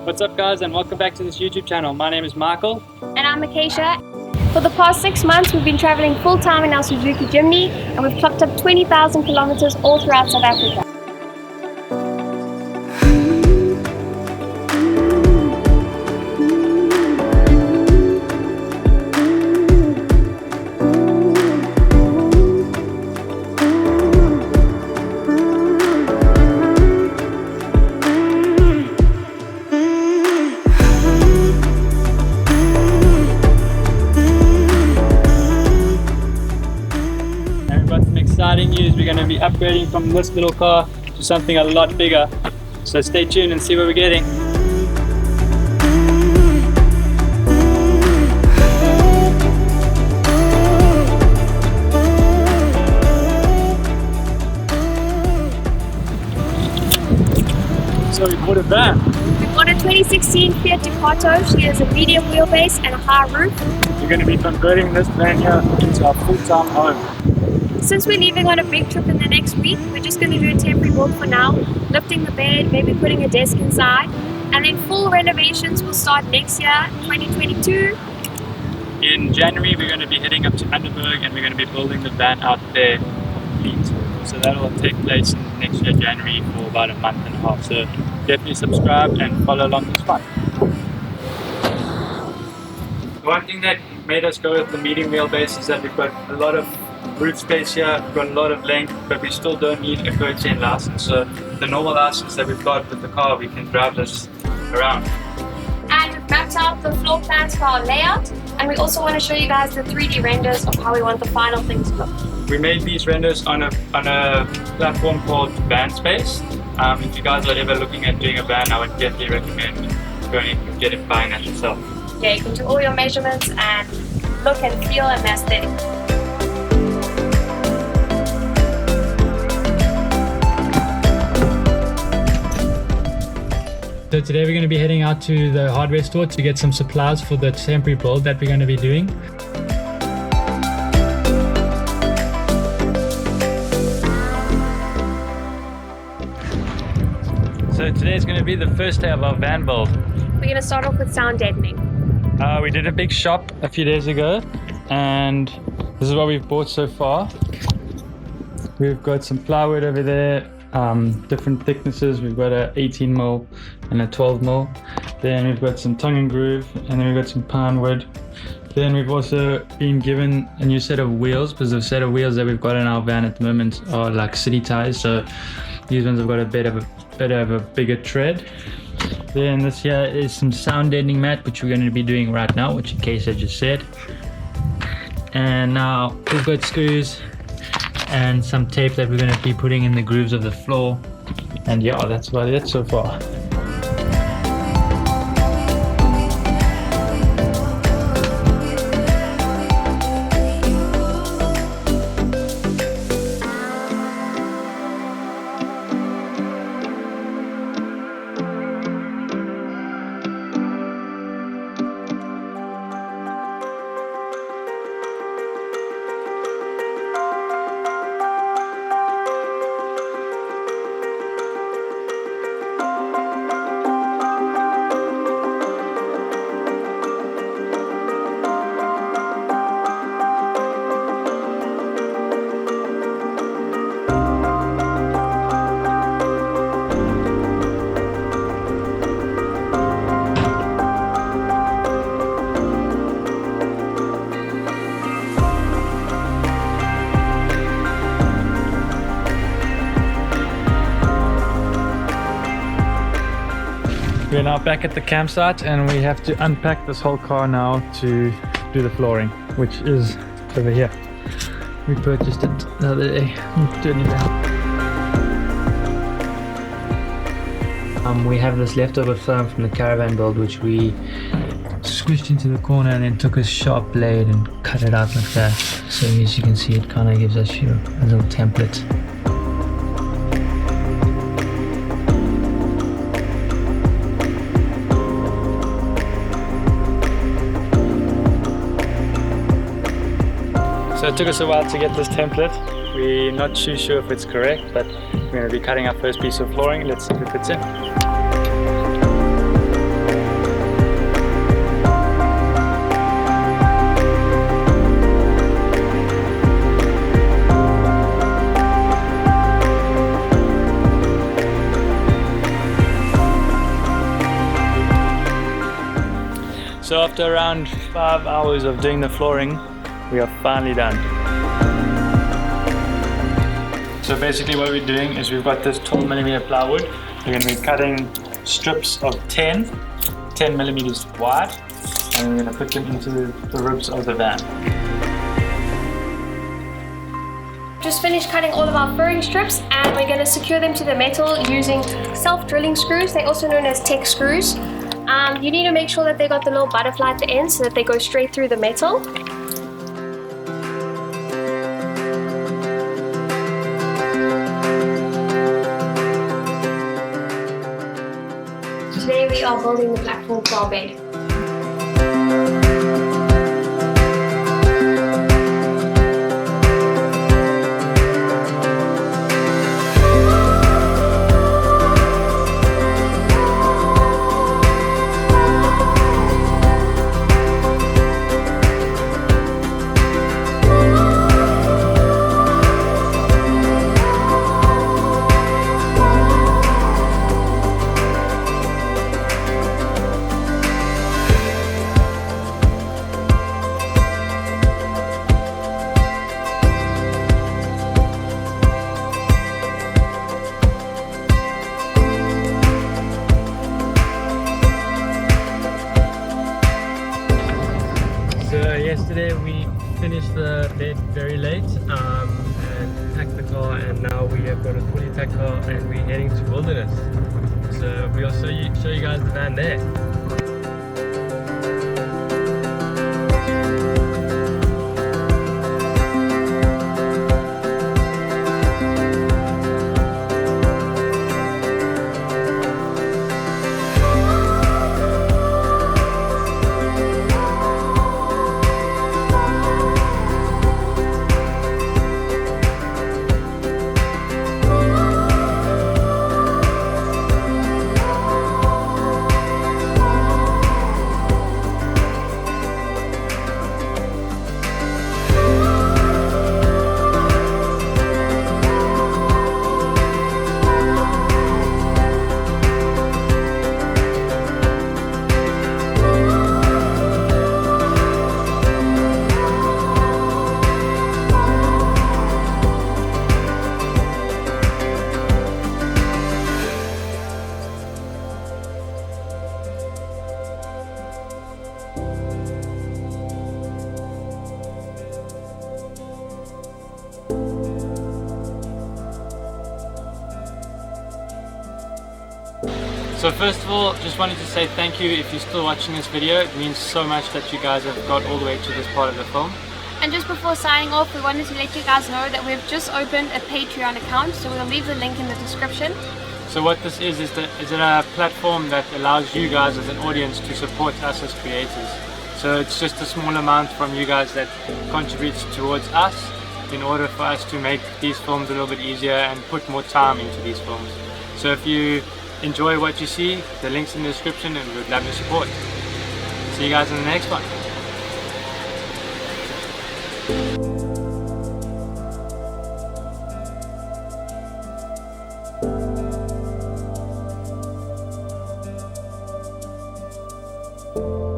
What's up guys, and welcome back to this YouTube channel. My name is Michael. And I'm Acacia. For the past 6 months we've been traveling full time in our Suzuki Jimny and we've clocked up 20,000 kilometers all throughout South Africa. Exciting news, we're going to be upgrading from this little car to something a lot bigger, so stay tuned and see what we're getting. So we bought a van. We bought a 2016 Fiat Ducato. She has a medium wheelbase and a high roof. We're going to be converting this van here into our full-time home. Since we're leaving on a big trip in the next week, we're just going to do a temporary build for now, lifting the bed, maybe putting a desk inside, and then full renovations will start next year, 2022. In January we're going to be heading up to Underberg and we're going to be building the van out there complete. So that will take place in next year January for about a month and a half. So definitely subscribe and follow along this fun. One thing that made us go with the medium wheelbase is that we've got a lot of roof space here, we've got a lot of length, but we still don't need a code 10 license. So the normal license that we've got with the car, we can drive this around. And we've mapped out the floor plans for our layout, and we also want to show you guys the 3D renders of how we want the final thing to look. We made these renders on a platform called Vanspace. If you guys are ever looking at doing a van, I would definitely recommend going and get it, buying that yourself. Yeah, you can do all your measurements and look and feel and aesthetic. So today we're going to be heading out to the hardware store to get some supplies for the temporary build that we're going to be doing. So today is going to be the first day of our van build. We're going to start off with sound deadening. We did a big shop a few days ago and this is what we've bought so far. We've got some plywood over there. Different thicknesses. We've got a 18mm and a 12mm. Then we've got some tongue and groove, and then we've got some pine wood. Then we've also been given a new set of wheels, because the set of wheels that we've got in our van at the moment are like city tires, so these ones have got a bit of a bigger tread. Then this here is some sound deadening mat, which we're going to be doing right now, which in case I just said. And now we've got screws and some tape that we're going to be putting in the grooves of the floor, and yeah, that's about it so far. We're now back at the campsite and we have to unpack this whole car now to do the flooring, which is over here. We purchased it the other day. Turn it down. We have this leftover foam from the caravan build, which we squished into the corner and then took a sharp blade and cut it out like that. So as you can see, it kind of gives us a little template. So it took us a while to get this template. We're not too sure if it's correct, but we're going to be cutting our first piece of flooring. Let's see if it fits in. So after around 5 hours of doing the flooring, we are finally done. So basically what we're doing is we've got this 12mm plywood. We're going to be cutting strips of 10 millimeters wide, and we're going to put them into the ribs of the van. Just finished cutting all of our furring strips, and we're going to secure them to the metal using self-drilling screws. They're also known as tech screws. You need to make sure that they got the little butterfly at the end so that they go straight through the metal. Today we are building the platform for our bed. Yesterday we finished the bed very late and packed the car, and now we have got a fully packed car and we're heading to Wilderness. So we'll show you guys the van there. So first of all, just wanted to say thank you if you're still watching this video. It means so much that you guys have got all the way to this part of the film. And just before signing off, we wanted to let you guys know that we've just opened a Patreon account, so we'll leave the link in the description. So what this is a platform that allows you guys as an audience to support us as creators. So it's just a small amount from you guys that contributes towards us in order for us to make these films a little bit easier and put more time into these films. So if you enjoy what you see, the link's in the description and we'd love your support. See you guys in the next one. you.